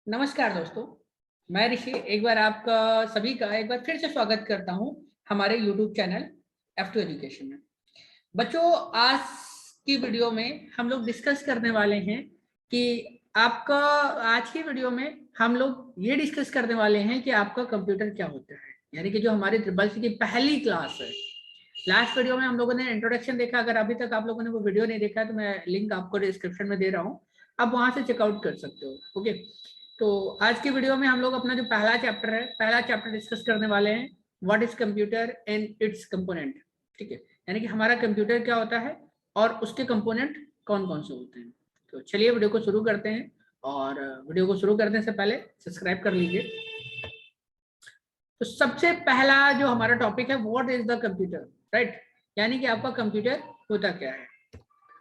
नमस्कार दोस्तों, मैं ऋषि एक बार आपका सभी का एक बार फिर से स्वागत करता हूं हमारे YouTube चैनल F2 एजुकेशन में। बच्चों, आज की वीडियो में हम लोग डिस्कस करने वाले हैं कि आपका आज की वीडियो में हम लोग ये डिस्कस करने वाले हैं कि आपका कंप्यूटर क्या होता है, यानी कि जो हमारे ट्रिपल सी की पहली क्लास है। लास्ट वीडियो में हम लोगों ने इंट्रोडक्शन देखा। अगर अभी तक आप लोगों ने वो वीडियो नहीं देखा है तो मैं लिंक आपको डिस्क्रिप्शन में दे रहा हूँ, आप वहां से चेकआउट कर सकते हो। ओके, तो आज की वीडियो में हम लोग अपना जो पहला चैप्टर डिस्कस करने वाले हैं, what is computer and it's component. ठीक है, यानी कि हमारा कंप्यूटर क्या होता है और उसके कंपोनेंट कौन कौन से होते हैं। तो चलिए वीडियो को शुरू करते हैं, और वीडियो को शुरू करने से पहले सब्सक्राइब कर लीजिए। तो सबसे पहला जो हमारा टॉपिक है, what is the computer, right, यानी कि आपका कंप्यूटर होता क्या है।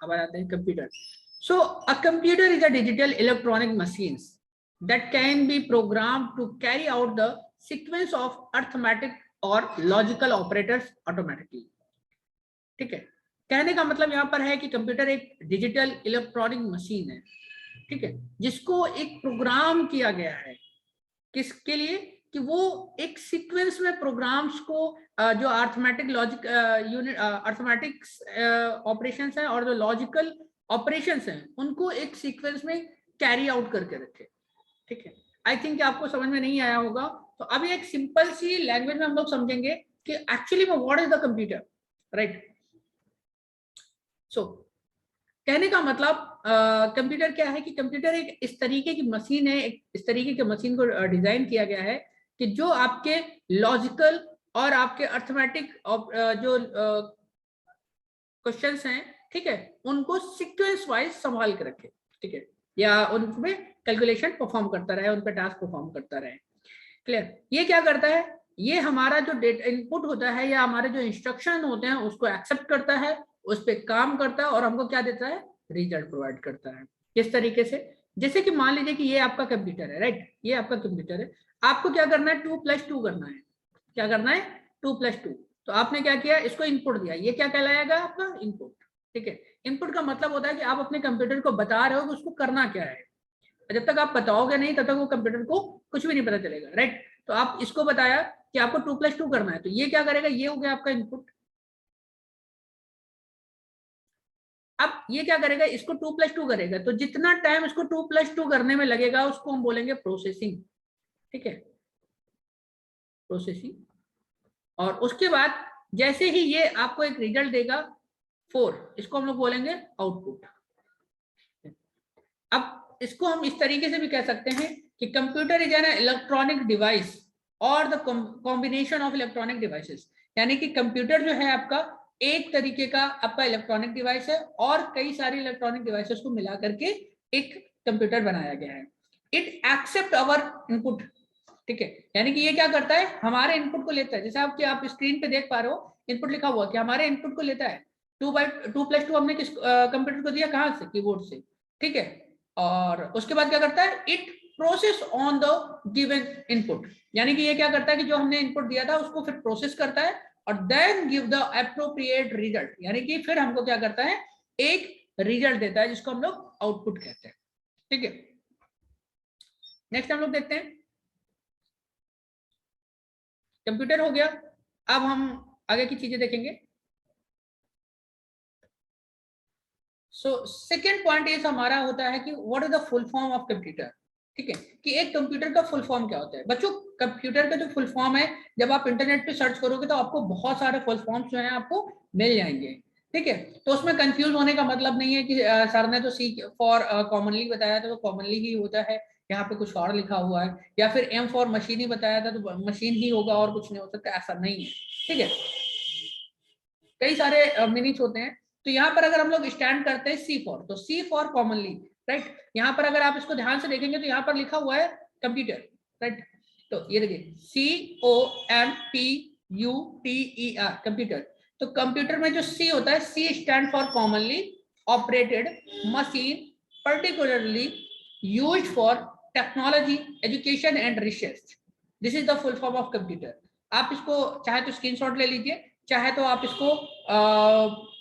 अब आते हैं computer. So a computer is a digital electronic machines that can be programmed to carry out the sequence of arithmetic or logical operators automatically। ठीक है, कहने का मतलब यहाँ पर है कि कंप्यूटर एक डिजिटल इलेक्ट्रॉनिक मशीन है, ठीक है, जिसको एक प्रोग्राम किया गया है। किसके लिए? कि वो एक सीक्वेंस में प्रोग्राम्स को जो arithmetic logic unit arithmetics operations हैं और जो लॉजिकल ऑपरेशंस हैं उनको एक सीक्वेंस में कैरी आउट करके रखे। ठीक है, आई थिंक आपको समझ में नहीं आया होगा, तो अभी एक सिंपल सी लैंग्वेज में हम लोग समझेंगे कि एक्चुअली में what is the computer, right. So कहने का मतलब कंप्यूटर क्या है कि कंप्यूटर एक इस तरीके की मशीन है, एक इस तरीके की मशीन को डिजाइन किया गया है कि जो आपके लॉजिकल और आपके अर्थमेटिक जो क्वेश्चंस हैं, ठीक है, उनको सीक्वेंस वाइज संभाल के रखे। ठीक है, या उनमें कैलकुलेशन परफॉर्म करता रहे, उन पर टास्क परफॉर्म करता रहे। क्लियर? ये क्या करता है, ये हमारा जो डेटा इनपुट होता है या हमारे जो इंस्ट्रक्शन होते हैं उसको एक्सेप्ट करता है, उस पर काम करता है और हमको क्या देता है, रिजल्ट प्रोवाइड करता है। किस तरीके से? जैसे कि मान लीजिए कि ये आपका कंप्यूटर है, राइट, ये आपका कंप्यूटर है, आपको क्या करना है, 2+2 करना है। क्या करना है? 2+2। तो आपने क्या किया, इसको इनपुट दिया, ये क्या कहलाएगा, आपका इनपुट। ठीक है, इनपुट का मतलब होता है कि आप अपने कंप्यूटर को बता रहे हो कि उसको करना क्या है। जब तक आप बताओगे नहीं तब तक वो कंप्यूटर को कुछ भी नहीं पता चलेगा, राइट। तो आप इसको बताया कि आपको 2+2 करना है, तो ये क्या करेगा, ये हो गया आपका इनपुट। अब ये क्या करेगा, इसको 2+2 करेगा, तो जितना टाइम इसको 2+2 करने में लगेगा उसको हम बोलेंगे प्रोसेसिंग। ठीक है, प्रोसेसिंग। और उसके बाद जैसे ही ये आपको एक रिजल्ट देगा 4, इसको हम लोग बोलेंगे आउटपुट। अब इसको हम इस तरीके से भी कह सकते हैं कि computer is an electronic device और the combination of electronic devices, यानी कि कंप्यूटर जो है आपका एक तरीके का आपका इलेक्ट्रॉनिक डिवाइस है और कई सारी इलेक्ट्रॉनिक डिवाइसेस को मिला करके एक कंप्यूटर बनाया गया है। It accept our input. ठीक है, यानी कि ये क्या करता है, हमारे इनपुट को लेता है। जैसे आप स्क्रीन पे देख पा रहे हो, इनपुट लिखा हुआ कि हमारे इनपुट को लेता है। 2+2 हमने किस कंप्यूटर को दिया, कहां से, कीबोर्ड से। ठीक है, और उसके बाद क्या करता है, it process on the given input, यानी कि ये क्या करता है कि जो हमने इनपुट दिया था उसको फिर प्रोसेस करता है और then give the appropriate result, यानी कि फिर हमको क्या करता है, एक रिजल्ट देता है जिसको हम लोग आउटपुट कहते हैं। ठीक है, नेक्स्ट हम लोग देखते हैं, कंप्यूटर हो गया। अब हम आगे की चीजें देखेंगे। सो सेकेंड पॉइंट इज हमारा होता है कि what is the full form of computer. ठीक है, कि एक कंप्यूटर का फुल फॉर्म क्या होता है। बच्चों, कंप्यूटर का जो फुल फॉर्म है, जब आप इंटरनेट पे सर्च करोगे तो आपको बहुत सारे फुल फॉर्म्स जो है आपको मिल जाएंगे। ठीक है, तो उसमें कंफ्यूज होने का मतलब नहीं है कि सर ने तो सी फॉर कॉमनली बताया था तो कॉमनली ही होता है, यहाँ पे कुछ और लिखा हुआ है, या फिर एम फॉर मशीन ही बताया था तो मशीन ही होगा और कुछ नहीं हो सकता, ऐसा नहीं है। ठीक है, कई सारे मीनिंग्स होते हैं। तो यहाँ पर अगर हम लोग स्टैंड करते हैं सी फॉर, तो सी फॉर कॉमनली, राइट। यहाँ पर अगर आप इसको ध्यान से देखेंगे तो यहाँ पर लिखा हुआ है कंप्यूटर, राइट। तो ये देखिए COMPUTER, कंप्यूटर। तो कंप्यूटर में जो सी होता है, C stands for commonly operated machine particularly used for technology, education and research. This is the full form of computer. आप इसको चाहे तो स्क्रीनशॉट ले लीजिए, चाहे तो आप इसको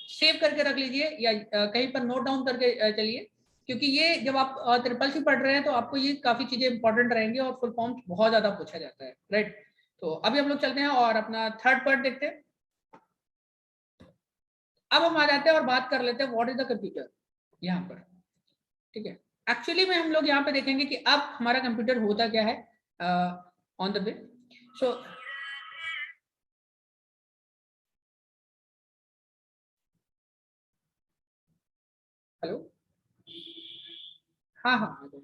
सेव करके रख लीजिए, या कहीं पर नोट डाउन करके चलिए, क्योंकि ये जब आप ट्रिपल सी पढ़ रहे हैं तो आपको ये काफी चीजें इंपॉर्टेंट रहेंगी और फुल फॉर्म बहुत ज्यादा पूछा जाता है, राइट। तो अभी हम लोग चलते हैं और अपना थर्ड पार्ट देखते हैं। अब हम आ जाते हैं और बात कर लेते हैं व्हाट इज द कंप्यूटर यहाँ पर, ठीक है। एक्चुअली में हम लोग यहाँ पे देखेंगे कि अब हमारा कंप्यूटर होता क्या है on the way. So hello, हाँ हाँ आ जाओ।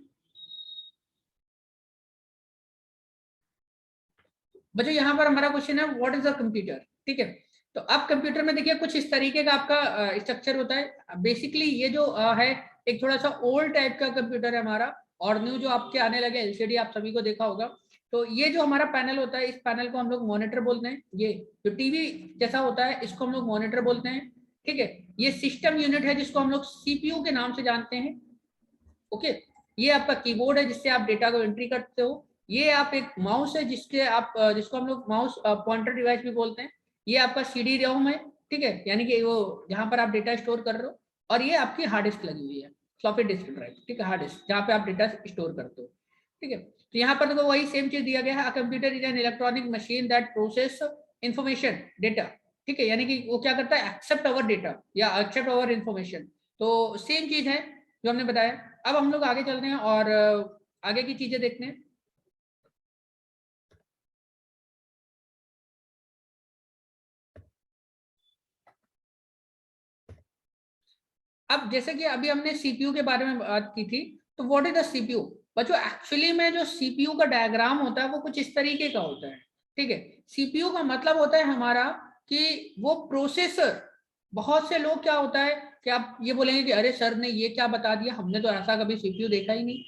बच्चों यहाँ पर हमारा क्वेश्चन है व्हाट इज द कंप्यूटर, ठीक है। तो अब कंप्यूटर में देखिए कुछ इस तरीके का आपका स्ट्रक्चर होता है। बेसिकली ये जो है एक थोड़ा सा ओल्ड टाइप का कंप्यूटर है हमारा, और न्यू जो आपके आने लगे एलसीडी आप सभी को देखा होगा। तो ये जो हमारा पैनल होता है, इस पैनल को हम लोग मॉनिटर बोलते हैं। ये जो टीवी जैसा होता है इसको हम लोग मॉनिटर बोलते हैं, ठीक है। ये सिस्टम यूनिट है जिसको हम लोग सीपीयू के नाम से जानते हैं, ओके। ये आपका कीबोर्ड है जिससे आप डेटा को एंट्री करते हो। ये आप एक माउस है जिसके आप जिसको हम लोग माउस पॉइंटर डिवाइस भी बोलते हैं। ये आपका सीडी रोम है, ठीक है, यानी कि वो जहां पर आप डेटा स्टोर कर रहे हो। और ये आपकी हार्ड डिस्क लगी हुई है, फ्लॉपी डिस्क ड्राइव, ठीक है, हार्ड डिस्क जहाँ पे आप डेटा स्टोर करते हो, ठीक है। तो यहाँ पर देखो वही सेम चीज दिया गया है, computer is an electronic machine that process information data, ठीक है, यानी कि वो क्या करता है, एक्सेप्ट अवर डेटा या एक्सेप्ट अवर इंफॉर्मेशन। तो सेम चीज है जो हमने बताया। अब हम लोग आगे चलते हैं और आगे की चीजें देखते हैं। अब जैसे कि अभी हमने सीपीयू के बारे में बात की थी, तो व्हाट इज द सीपीयू। बच्चों एक्चुअली में जो सीपीयू का डायग्राम होता है वो कुछ इस तरीके का होता है, ठीक है। सीपीयू का मतलब होता है हमारा कि वो प्रोसेसर। बहुत से लोग क्या होता है कि आप ये बोलेंगे कि अरे सर ने ये क्या बता दिया, हमने तो ऐसा कभी सीपीयू देखा ही नहीं।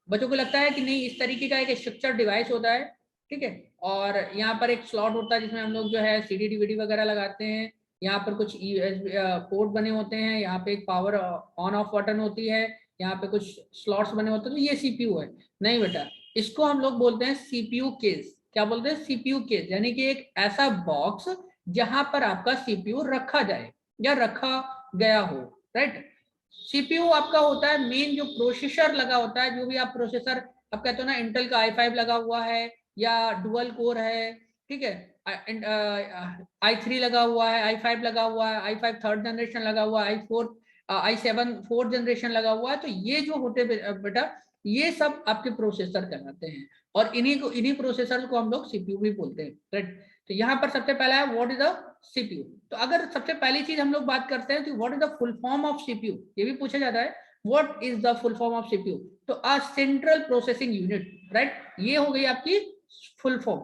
बच्चों को लगता है कि नहीं, इस तरीके का एक स्ट्रक्चर डिवाइस होता है, ठीक है। और यहाँ पर एक स्लॉट होता है जिसमें हम लोग जो है सीडी डीवीडी वगैरह लगाते हैं। यहाँ पर कुछ पोर्ट बने होते हैं, यहाँ पे एक पावर ऑन ऑफ बटन होती है, यहाँ पे कुछ स्लॉट्स बने होते हैं। तो ये सीपीयू है। नहीं बेटा, इसको हम लोग बोलते हैं सीपीयू केस। क्या बोलते हैं, सीपीयू केस, यानी कि एक ऐसा बॉक्स जहां पर आपका सीपीयू रखा जाए या रखा गया हो, राइट। सीपीयू आपका होता है मेन जो प्रोसेसर लगा होता है, जो भी आप प्रोसेसर आप कहते हो ना, इंटेल का i5 लगा हुआ है या डुअल कोर है, ठीक है, i3 लगा हुआ है, i5 लगा हुआ है, i5 थर्ड जनरेशन लगा हुआ है, i7 फोर्थ जनरेशन लगा हुआ है। तो ये जो होते बेटा, ये सब आपके प्रोसेसर कहलाते हैं। और इन्हीं प्रोसेसर को हम लोग सीपीयू भी बोलते हैं, राइट। तो यहाँ पर सबसे पहला है व्हाट इज द सीपीयू। तो अगर सबसे पहली चीज हम लोग बात करते हैं कि what is the full form of CPU, ये भी पूछा जाता है, what is the full form of CPU. तो uh central processing unit, right, ये हो गई आपकी full form.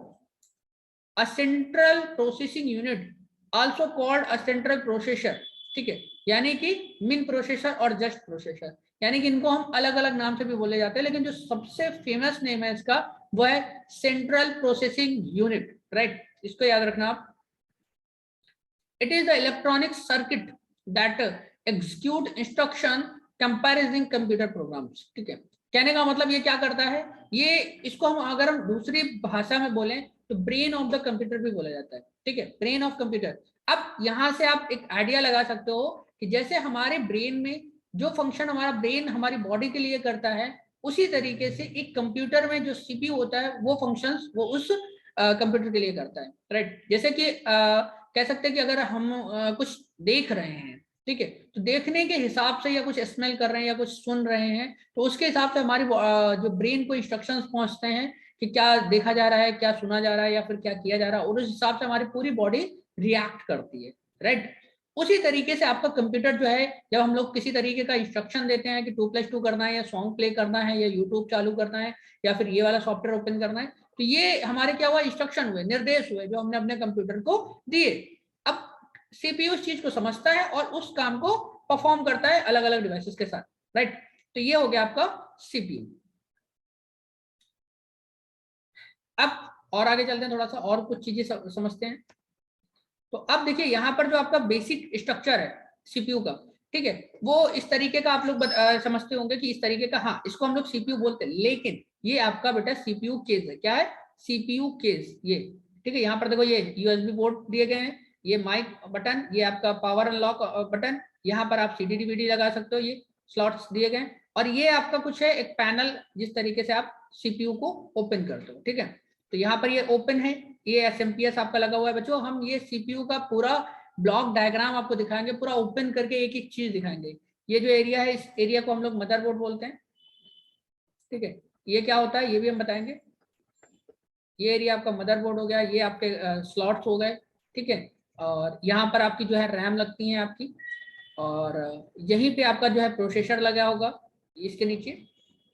Uh central processing unit also called a central processor, ठीक है, यानी कि मिन प्रोसेसर और जस्ट प्रोसेसर, यानी कि इनको हम अलग अलग नाम से भी बोले जाते हैं, लेकिन जो सबसे फेमस नेम है इसका वो है सेंट्रल प्रोसेसिंग यूनिट, राइट। इसको याद रखना आप। It is the electronic circuit that execute instruction comparing computer programs, ठीक है। कहने का मतलब ये क्या करता है, ये इसको हम अगर हम दूसरी भाषा में बोलें तो ब्रेन ऑफ द कंप्यूटर भी बोला जाता है, ठीक है, ब्रेन ऑफ कंप्यूटर। अब यहां से आप एक आइडिया लगा सकते हो कि जैसे हमारे ब्रेन में जो फंक्शन हमारा ब्रेन हमारी बॉडी के लिए करता है, उसी तरीके से एक कंप्यूटर में जो सीपीयू होता है वो फंक्शंस वो उस कंप्यूटर के लिए करता है, राइट। जैसे कि कह सकते हैं कि अगर हम कुछ देख रहे हैं, ठीक है, तो देखने के हिसाब से या कुछ स्मेल कर रहे हैं या कुछ सुन रहे हैं, तो उसके हिसाब से हमारी जो ब्रेन को इंस्ट्रक्शंस पहुंचते हैं कि क्या देखा जा रहा है, क्या सुना जा रहा है या फिर क्या किया जा रहा है, और उस हिसाब से हमारी पूरी बॉडी रिएक्ट करती है, राइट। उसी तरीके से आपका कंप्यूटर जो है, जब हम लोग किसी तरीके का इंस्ट्रक्शन देते हैं कि 2+2 करना है या सॉन्ग प्ले करना है या यूट्यूब चालू करना है या फिर ये वाला सॉफ्टवेयर ओपन करना है, तो ये हमारे क्या हुआ, इंस्ट्रक्शन हुए, निर्देश हुए जो हमने अपने कंप्यूटर को दिए। अब सीपीयू उस चीज को समझता है और उस काम को परफॉर्म करता है अलग अलग डिवाइसेस के साथ, राइट। तो ये हो गया आपका सीपीयू। अब और आगे चलते हैं, थोड़ा सा और कुछ चीजें समझते हैं। तो अब देखिए यहाँ पर जो आपका बेसिक स्ट्रक्चर है सीपीयू का, ठीक है, वो इस तरीके का आप लोग समझते होंगे कि इस तरीके का, हाँ, इसको हम लोग सीपीयू बोलते हैं, लेकिन ये आपका बेटा सीपीयू केस है। क्या है, सीपीयू केस, ये, ठीक है। यहाँ पर देखो ये यूएसबी पोर्ट दिए गए हैं, ये माइक बटन, ये आपका पावर अनलॉक बटन, यहाँ पर आप सीडी डीवीडी लगा सकते हो, ये स्लॉट्स दिए गए, और ये आपका कुछ है एक पैनल जिस तरीके से आप सीपीयू को ओपन करते हो, ठीक है। तो यहाँ पर ये ओपन है, ये एसएमपीएस आपका लगा हुआ है बच्चों। हम ये सीपीयू का पूरा ब्लॉक डायग्राम आपको दिखाएंगे, पूरा ओपन करके एक एक चीज दिखाएंगे। ये जो एरिया है, इस एरिया को हम लोग मदरबोर्ड बोलते हैं, ठीक है। ये क्या होता है ये भी हम बताएंगे। ये एरिया आपका मदरबोर्ड हो गया, ये आपके स्लॉट्स हो गए, ठीक है। और यहाँ पर आपकी जो है रैम लगती है आपकी, और यहीं पे आपका जो है प्रोसेसर लगा होगा, इसके नीचे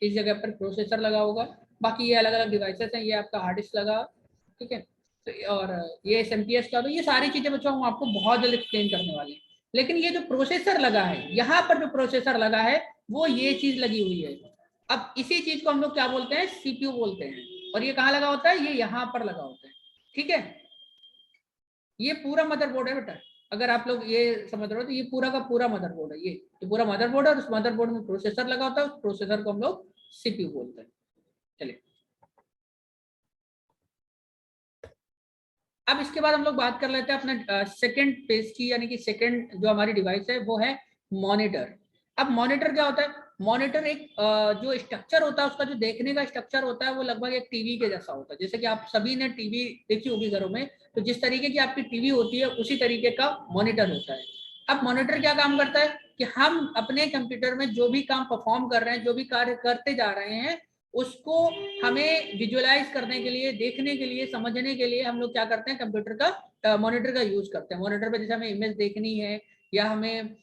इस जगह पर प्रोसेसर लगा होगा। बाकी ये अलग अलग डिवाइसेस हैं, ये आपका हार्ड डिस्क लगा, ठीक है। तो और ये एसएमपीएस का, तो ये सारी चीजें बच्चों हम आपको बहुत जल्द एक्सप्लेन करने वाले हैं। लेकिन ये जो प्रोसेसर लगा है, यहाँ पर जो प्रोसेसर लगा है वो ये चीज लगी हुई है। अब इसी चीज को हम लोग क्या बोलते हैं, सीपीयू बोलते हैं। और ये कहाँ लगा होता है, ये यहाँ पर लगा होता है, ठीक है। ये पूरा मदरबोर्ड है बेटा, अगर आप लोग ये समझ रहे हो तो ये पूरा का पूरा मदरबोर्ड है। ये पूरा मदरबोर्ड है, और उस मदरबोर्ड में प्रोसेसर लगा होता है, उस प्रोसेसर को हम लोग सीपीयू बोलते हैं। चलिए, अब इसके बाद हम लोग बात कर लेते हैं अपने सेकंड पेज की, यानी कि सेकंड जो हमारी डिवाइस है वो है मॉनिटर। अब मॉनिटर क्या होता है, मॉनिटर एक जो स्ट्रक्चर होता है, उसका जो देखने का स्ट्रक्चर होता है वो लगभग एक टीवी के जैसा होता है। जैसे कि आप सभी ने टीवी देखी होगी घरों में, तो जिस तरीके की आपकी टीवी होती है उसी तरीके का मॉनिटर होता है। अब मॉनिटर क्या काम करता है कि हम अपने कंप्यूटर में जो भी काम परफॉर्म कर रहे हैं, जो भी कार्य करते जा रहे हैं, उसको हमें विजुअलाइज करने के लिए, देखने के लिए, समझने के लिए हम लोग क्या करते हैं, कंप्यूटर का मॉनिटर का यूज करते हैं। मॉनिटर पे जैसे हमें इमेज देखनी है, या हमें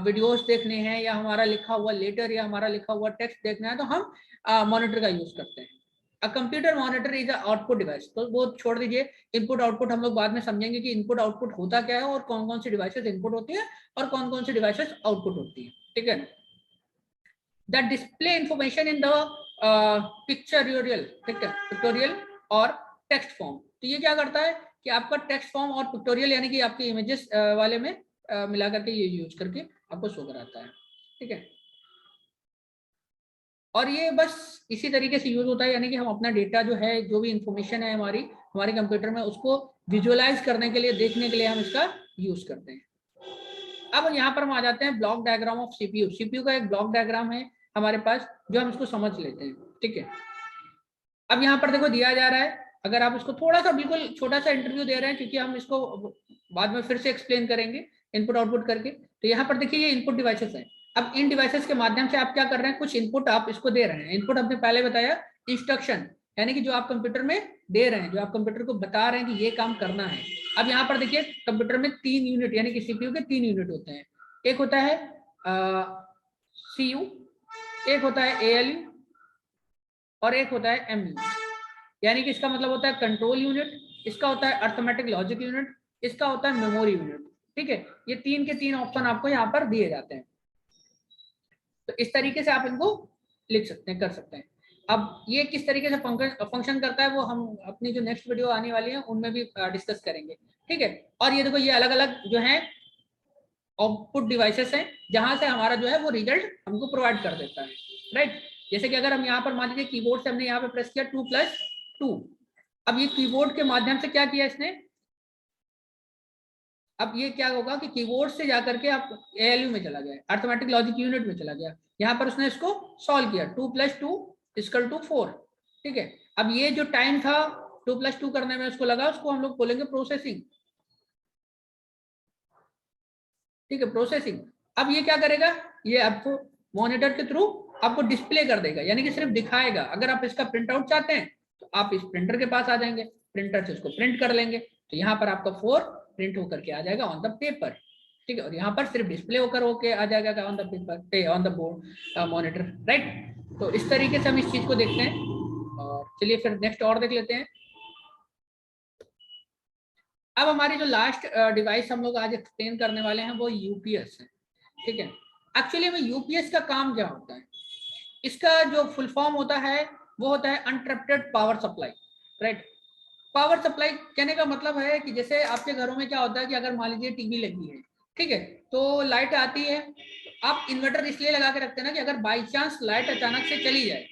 वीडियोस देखने हैं, या हमारा लिखा हुआ लेटर या हमारा लिखा हुआ टेक्स्ट देखना है, तो हम मॉनिटर का यूज करते हैं। A computer monitor is a output device. तो वो छोड़ दीजिए, इनपुट आउटपुट हम लोग बाद में समझेंगे कि इनपुट आउटपुट होता क्या है, और कौन कौन सी डिवाइसेस इनपुट होती है और कौन कौन सी डिवाइसेस आउटपुट होती है, ठीक है। The display information in the pictorial, ठीक है, पिक्टोरियल और टेक्स्ट फॉर्म। तो ये क्या करता है कि आपका टेक्स्ट फॉर्म और पिक्टोरियल, यानी कि आपके इमेजेस वाले में मिला करके ये यूज करके आपको शो कराता है, ठीक है। और ये बस इसी तरीके से यूज होता है, यानी कि हम अपना डेटा जो है, जो भी इंफॉर्मेशन है हमारी हमारे कंप्यूटर में, उसको विजुअलाइज करने के लिए, देखने के लिए हम इसका यूज करते हैं। अब यहाँ पर हम आ जाते हैं block diagram of CPU. CPU का एक ब्लॉक डायग्राम है हमारे पास, जो हम इसको समझ लेते हैं, ठीक है। अब यहाँ पर देखो दिया जा रहा है, अगर आप इसको थोड़ा सा बिल्कुल छोटा सा इंटरव्यू दे रहे हैं, क्योंकि हम इसको बाद में फिर से एक्सप्लेन करेंगे इनपुट आउटपुट करके। तो यहाँ पर देखिए ये इनपुट डिवाइसेस है। अब इन डिवाइसेस के माध्यम से आप क्या कर रहे हैं, कुछ इनपुट आप इसको दे रहे हैं। इनपुट हमने पहले बताया इंस्ट्रक्शन, यानी कि जो आप कंप्यूटर में दे रहे हैं, जो आप कंप्यूटर को बता रहे हैं कि ये काम करना है। अब यहाँ पर देखिए कंप्यूटर में 3 यूनिट, यानी कि सीपीयू के 3 यूनिट होते हैं। एक होता है सीयू, एक होता है एएलयू, और एक होता है एमयू। यानी कि इसका मतलब होता है कंट्रोल यूनिट, इसका होता है अर्थमेटिक लॉजिक यूनिट, इसका होता है मेमोरी यूनिट, ठीक है। ये 3 के 3 ऑप्शन आपको यहाँ पर दिए जाते हैं। तो इस तरीके से आप इनको लिख सकते हैं, कर सकते हैं। अब ये किस तरीके से फंक्शन करता है वो हम अपनी जो नेक्स्ट वीडियो आने वाली है उनमें भी डिस्कस करेंगे, ठीक है। और ये देखो ये अलग अलग जो है आउटपुट डिवाइसेस हैं, जहां से हमारा जो है वो रिजल्ट हमको प्रोवाइड कर देता है, राइट। जैसे कि अगर हम यहाँ पर मान लीजिए कीबोर्ड से हमने यहाँ पे प्रेस किया 2+2। अब ये कीबोर्ड के माध्यम से क्या किया इसने, अब ये क्या होगा कि कीबोर्ड से जाकर के आप एएलयू में चला गया, अर्थमेटिक लॉजिक यूनिट में चला गया। यहाँ पर उसने इसको सॉल्व किया, 2+2=4, ठीक है। अब ये जो टाइम था 2+2 करने में उसको लगा, उसको हम लोग बोलेंगे प्रोसेसिंग, ठीक है, प्रोसेसिंग। अब ये क्या करेगा, ये आपको मॉनिटर के थ्रू आपको डिस्प्ले कर देगा, यानी कि सिर्फ दिखाएगा। अगर आप इसका प्रिंट आउट चाहते हैं तो आप इस प्रिंटर के पास आ जाएंगे, प्रिंटर से उसको प्रिंट कर लेंगे, तो यहाँ पर आपका 4 प्रिंट होकर के आ जाएगा ऑन द पेपर, ठीक है। और यहाँ पर सिर्फ डिस्प्ले होकर होके आ जाएगा on the paper, on the board monitor, right. तो इस तरीके से हम इस चीज को देखते हैं। और चलिए फिर नेक्स्ट और देख लेते हैं। अब हमारी जो लास्ट डिवाइस हम लोग आज एक्सप्लेन करने वाले हैं वो यूपीएस है, ठीक है। एक्चुअली में यूपीएस का काम क्या होता है, इसका जो फुल फॉर्म होता है वो होता है uninterrupted power supply, right. Power supply कहने का मतलब है कि जैसे आपके घरों में क्या होता है कि अगर मान लीजिए टीवी लगी है, ठीक है, तो लाइट आती है, आप इन्वर्टर इसलिए लगा के रखते हैं ना कि अगर बाई चांस लाइट अचानक से चली जाए,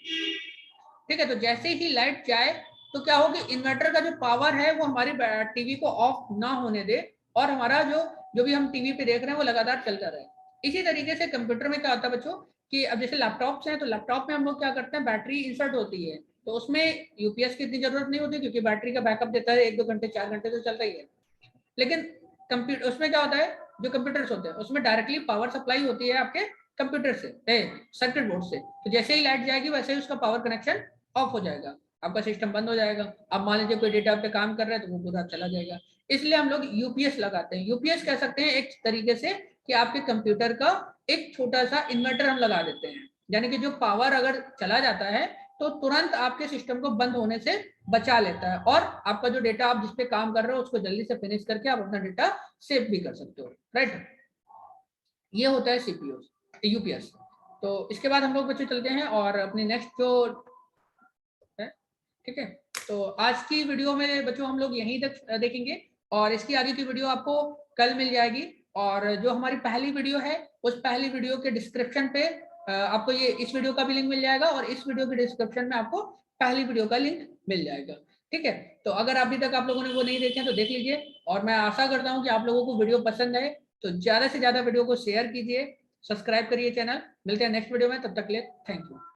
ठीक है, तो जैसे ही लाइट जाए तो क्या हो कि इन्वर्टर का जो पावर है वो हमारी टीवी को ऑफ ना होने दे, और हमारा जो जो भी हम टीवी पे देख रहे हैं वो लगातार चलता रहे। इसी तरीके से कंप्यूटर में क्या होता है बच्चों कि अब जैसे लैपटॉप्स हैं तो लैपटॉप में हम लोग क्या करते हैं, बैटरी इंसर्ट होती है तो उसमें यूपीएस की इतनी जरूरत नहीं होती क्योंकि बैटरी का बैकअप देता है 1-2 घंटे 4 घंटे तो चल रही है। लेकिन कंप्यूटर उसमें क्या होता है, जो कंप्यूटर्स होते हैं उसमें डायरेक्टली पावर सप्लाई होती है आपके कंप्यूटर से, सर्किट बोर्ड से। तो जैसे ही लाइट जाएगी वैसे ही उसका पावर कनेक्शन ऑफ हो जाएगा, आपका सिस्टम बंद हो जाएगा। अब मान लीजिए कोई डेटा पे काम कर रहा है तो वो पूरा चला जाएगा। इसलिए हम लोग यूपीएस लगाते हैं। यूपीएस कह सकते हैं एक तरीके से कि आपके कंप्यूटर का एक छोटा सा इन्वर्टर हम लगा देते हैं, यानी कि जो पावर अगर चला जाता है तो तुरंत आपके सिस्टम को बंद होने से बचा लेता है और आपका जो डेटा आप जिस पे काम कर रहे हो उसको जल्दी से फिनिश करके आप अपना डेटा सेव भी कर सकते हो, राइट। ये होता है सीपीयू यूपीएस। तो इसके बाद हम लोग बच्चे चलते हैं और अपनी नेक्स्ट जो है, ठीक है। तो आज की वीडियो में बच्चों हम लोग यहीं तक देखेंगे और इसकी आगे की वीडियो आपको कल मिल जाएगी। और जो हमारी पहली वीडियो है उस पहली वीडियो के डिस्क्रिप्शन पे आपको ये इस वीडियो का भी लिंक मिल जाएगा और इस वीडियो के डिस्क्रिप्शन में आपको पहली वीडियो का लिंक मिल जाएगा, ठीक है। तो अगर अभी तक आप लोगों ने वो नहीं देखे तो देख लीजिए और मैं आशा करता हूँ कि आप लोगों को वीडियो पसंद आए। तो ज्यादा से ज्यादा वीडियो को शेयर कीजिए, सब्सक्राइब करिए चैनल। मिलते हैं नेक्स्ट वीडियो में, तब तक के लिए थैंक यू।